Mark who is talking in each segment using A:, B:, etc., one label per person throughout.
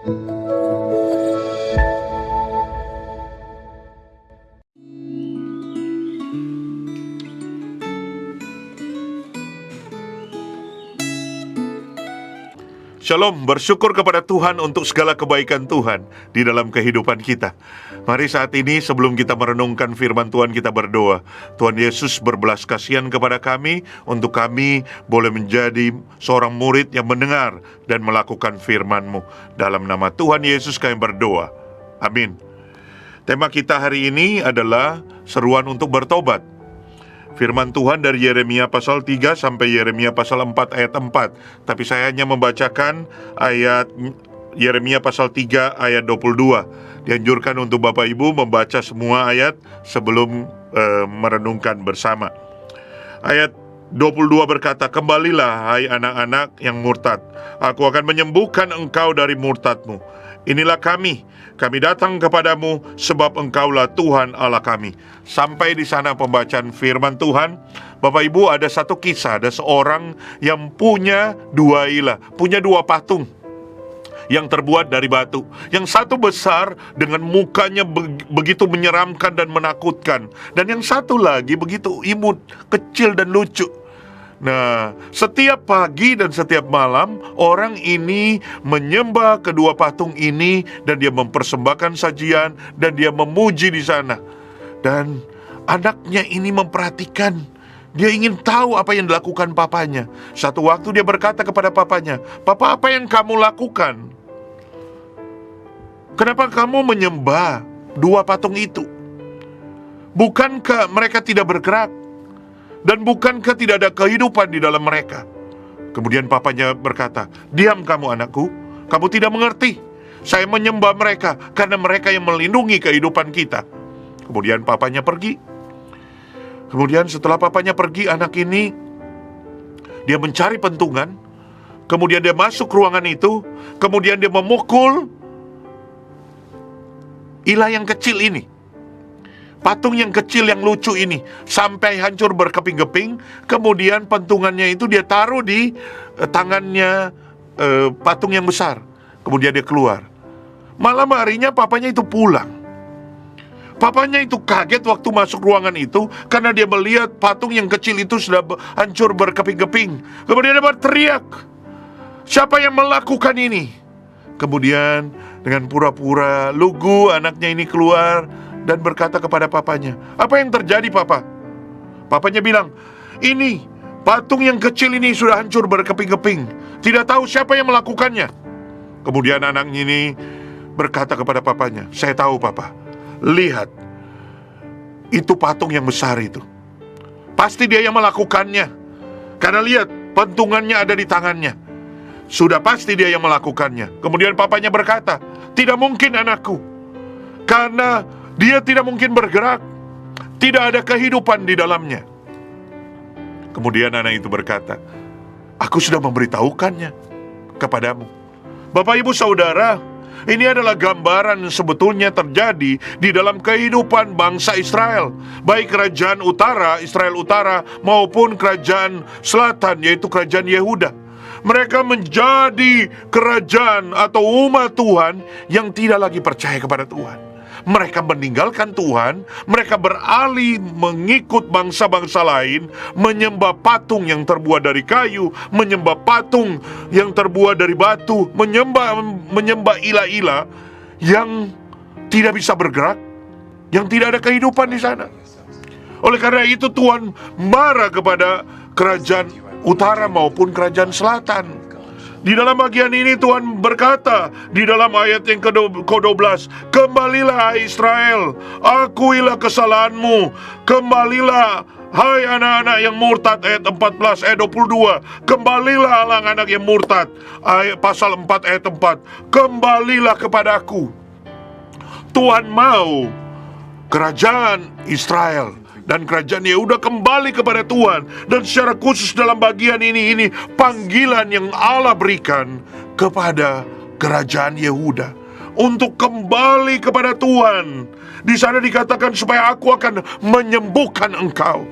A: Shalom, bersyukur kepada Tuhan untuk segala kebaikan Tuhan di dalam kehidupan kita. Mari saat ini sebelum kita merenungkan firman Tuhan, kita berdoa. Tuhan Yesus berbelas kasihan kepada kami, untuk kami boleh menjadi seorang murid yang mendengar dan melakukan firman-Mu. Dalam nama Tuhan Yesus kami berdoa. Amin. Tema kita hari ini adalah seruan untuk bertobat. Firman Tuhan dari Yeremia pasal 3 sampai Yeremia pasal 4 ayat 4. Tapi saya hanya membacakan ayat Yeremia pasal 3 ayat 22. Dianjurkan untuk Bapak Ibu membaca semua ayat sebelum merenungkan bersama. Ayat 22 berkata, "Kembalilah hai anak-anak yang murtad, aku akan menyembuhkan engkau dari murtadmu. Inilah kami datang kepadamu, sebab engkaulah Tuhan Allah kami." Sampai di sana pembacaan firman Tuhan. Bapak Ibu, ada satu kisah, ada seorang yang punya dua ilah, punya dua patung yang terbuat dari batu. Yang satu besar dengan mukanya begitu menyeramkan dan menakutkan, dan yang satu lagi begitu imut, kecil dan lucu. Nah, setiap pagi dan setiap malam orang ini menyembah kedua patung ini, dan dia mempersembahkan sajian dan dia memuji di sana. Dan anaknya ini memperhatikan. Dia ingin tahu apa yang dilakukan papanya. Satu waktu dia berkata kepada papanya, "Papa, apa yang kamu lakukan? Kenapa kamu menyembah dua patung itu? Bukankah mereka tidak bergerak? Dan bukankah tidak ada kehidupan di dalam mereka?" Kemudian papanya berkata, "Diam kamu anakku, kamu tidak mengerti. Saya menyembah mereka karena mereka yang melindungi kehidupan kita." Kemudian papanya pergi. Kemudian setelah papanya pergi, anak ini dia mencari pentungan. Kemudian dia masuk ruangan itu. Kemudian dia memukul ilah yang kecil ini, patung yang kecil yang lucu ini, sampai hancur berkeping-keping. Kemudian pentungannya itu dia taruh di tangannya patung yang besar. Kemudian dia keluar. Malam harinya papanya itu pulang. Papanya itu kaget waktu masuk ruangan itu, karena dia melihat patung yang kecil itu sudah hancur berkeping-keping. Kemudian dia berteriak, "Siapa yang melakukan ini?" Kemudian dengan pura-pura lugu, anaknya ini keluar dan berkata kepada papanya, "Apa yang terjadi, Papa?" Papanya bilang, "Ini, patung yang kecil ini sudah hancur berkeping-keping. Tidak tahu siapa yang melakukannya." Kemudian anaknya ini berkata kepada papanya, "Saya tahu, Papa. Lihat, itu patung yang besar itu. Pasti dia yang melakukannya. Karena lihat, pentungannya ada di tangannya. Sudah pasti dia yang melakukannya." Kemudian papanya berkata, "Tidak mungkin anakku, karena dia tidak mungkin bergerak. Tidak ada kehidupan di dalamnya." Kemudian anak itu berkata, "Aku sudah memberitahukannya kepadamu." Bapak, Ibu, Saudara, ini adalah gambaran sebetulnya terjadi di dalam kehidupan bangsa Israel, baik kerajaan utara, Israel utara, maupun kerajaan selatan, yaitu kerajaan Yehuda. Mereka menjadi kerajaan atau umat Tuhan yang tidak lagi percaya kepada Tuhan. Mereka meninggalkan Tuhan, mereka beralih mengikut bangsa-bangsa lain, menyembah patung yang terbuat dari kayu, menyembah patung yang terbuat dari batu, menyembah ilah-ilah yang tidak bisa bergerak, yang tidak ada kehidupan di sana. Oleh karena itu Tuhan marah kepada kerajaan utara maupun kerajaan selatan. Di dalam bagian ini Tuhan berkata di dalam ayat yang ke-12, "Kembalilah hai Israel, akuilah kesalahanmu. Kembalilah hai anak-anak yang murtad." Ayat 14, ayat 22, "Kembalilah anak-anak yang murtad." Ayat pasal 4 ayat 4, "Kembalilah kepadaku." Tuhan mau kerajaan Israel dan kerajaan Yehuda kembali kepada Tuhan. Dan secara khusus dalam bagian ini panggilan yang Allah berikan kepada kerajaan Yehuda untuk kembali kepada Tuhan. Di sana dikatakan, "Supaya aku akan menyembuhkan engkau."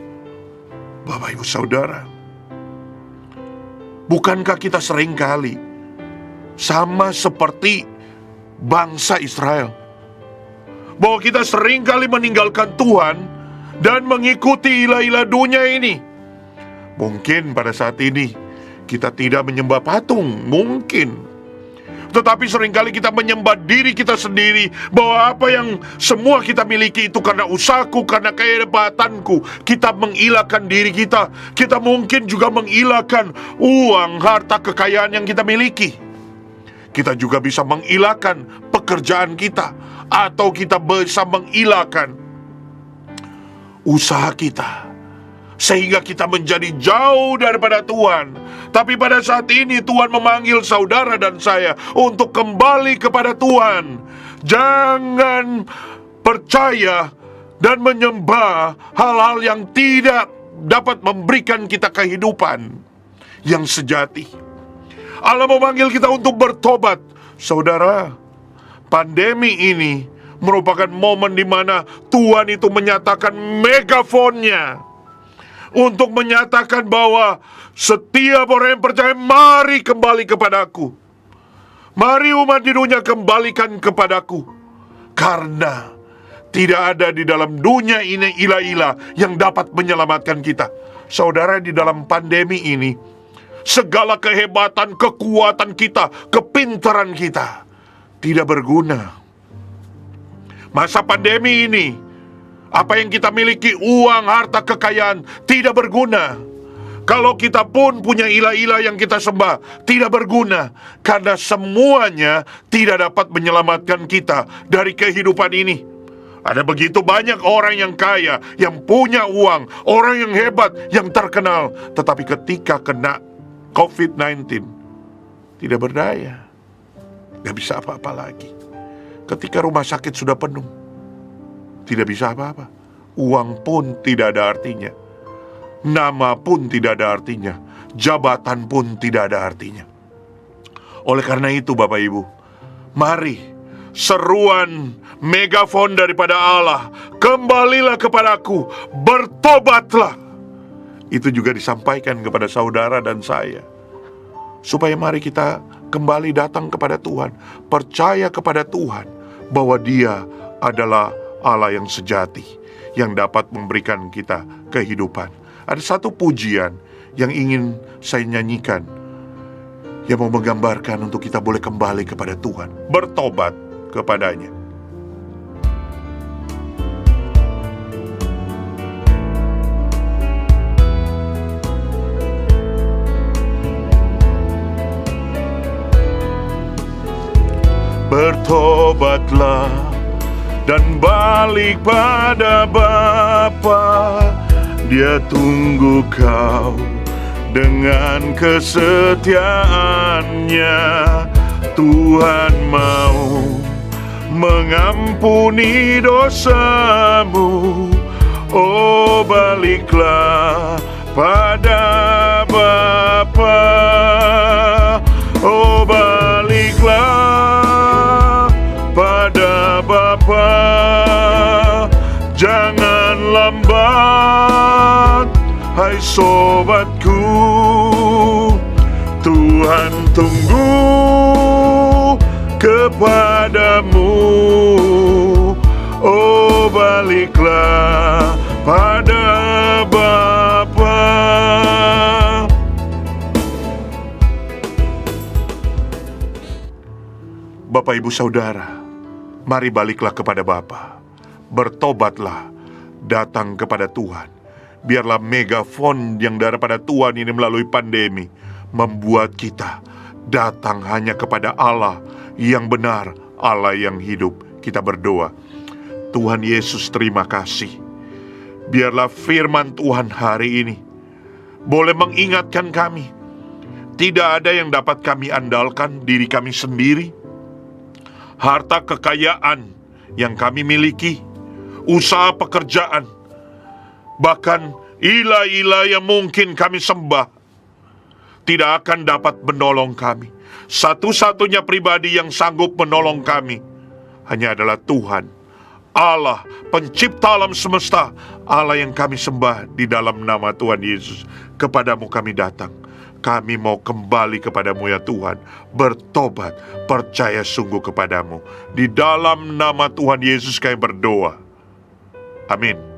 A: Bapak, Ibu, Saudara, bukankah kita seringkali sama seperti bangsa Israel. Bahwa kita seringkali meninggalkan Tuhan dan mengikuti ilah-ilah dunia ini. Mungkin pada saat ini kita tidak menyembah patung, mungkin. Tetapi seringkali kita menyembah diri kita sendiri, bahwa apa yang semua kita miliki itu karena usahaku, karena kehebatanku. Kita mengilahkan diri kita. Kita mungkin juga mengilahkan uang, harta, kekayaan yang kita miliki. Kita juga bisa mengilahkan pekerjaan kita, atau kita bisa mengilahkan usaha kita, sehingga kita menjadi jauh daripada Tuhan. Tapi pada saat ini Tuhan memanggil saudara dan saya untuk kembali kepada Tuhan. Jangan percaya dan menyembah hal-hal yang tidak dapat memberikan kita kehidupan yang sejati. Allah memanggil kita untuk bertobat. Saudara, pandemi ini merupakan momen di mana Tuhan itu menyatakan megafonnya untuk menyatakan bahwa setiap orang yang percaya, mari kembali kepadaku. Mari umat di dunia kembalikan kepadaku. Karena tidak ada di dalam dunia ini ilah-ilah yang dapat menyelamatkan kita. Saudara, di dalam pandemi ini, segala kehebatan, kekuatan kita, kepintaran kita tidak berguna. Masa pandemi ini, apa yang kita miliki, uang, harta, kekayaan, tidak berguna. Kalau kita pun punya ilah-ilah yang kita sembah, tidak berguna. Karena semuanya tidak dapat menyelamatkan kita dari kehidupan ini. Ada begitu banyak orang yang kaya, yang punya uang, orang yang hebat, yang terkenal. Tetapi ketika kena COVID-19, tidak berdaya. Gak bisa apa-apa lagi. Ketika rumah sakit sudah penuh, tidak bisa apa-apa. Uang pun tidak ada artinya. Nama pun tidak ada artinya. Jabatan pun tidak ada artinya. Oleh karena itu Bapak Ibu, mari seruan megafon daripada Allah, kembalilah kepadaku, bertobatlah. Itu juga disampaikan kepada saudara dan saya. Supaya mari kita kembali datang kepada Tuhan, percaya kepada Tuhan bahwa Dia adalah Allah yang sejati, yang dapat memberikan kita kehidupan. Ada satu pujian yang ingin saya nyanyikan, yang mau menggambarkan untuk kita boleh kembali kepada Tuhan, bertobat kepadanya. Bertobatlah dan balik pada Bapa. Dia tunggu kau dengan kesetiaannya. Tuhan mau mengampuni dosamu. Oh, baliklah pada Bapa. Oh, baliklah pada Bapa. Jangan lambat, hai sobatku. Tuhan tunggu kepadamu. Oh, baliklah pada Bapa. Bapak, Ibu, Saudara, mari baliklah kepada Bapa. Bertobatlah, datang kepada Tuhan. Biarlah megafon yang daripada Tuhan ini melalui pandemi membuat kita datang hanya kepada Allah yang benar, Allah yang hidup. Kita berdoa. Tuhan Yesus, terima kasih. Biarlah firman Tuhan hari ini boleh mengingatkan kami, tidak ada yang dapat kami andalkan diri kami sendiri. Harta kekayaan yang kami miliki, usaha pekerjaan, bahkan ilah-ilah yang mungkin kami sembah, tidak akan dapat menolong kami. Satu-satunya pribadi yang sanggup menolong kami hanya adalah Tuhan, Allah, pencipta alam semesta, Allah yang kami sembah di dalam nama Tuhan Yesus. Kepadamu kami datang, Kami mau kembali kepadamu ya Tuhan, bertobat, percaya sungguh kepadamu. Di dalam nama Tuhan Yesus kami berdoa. Amin.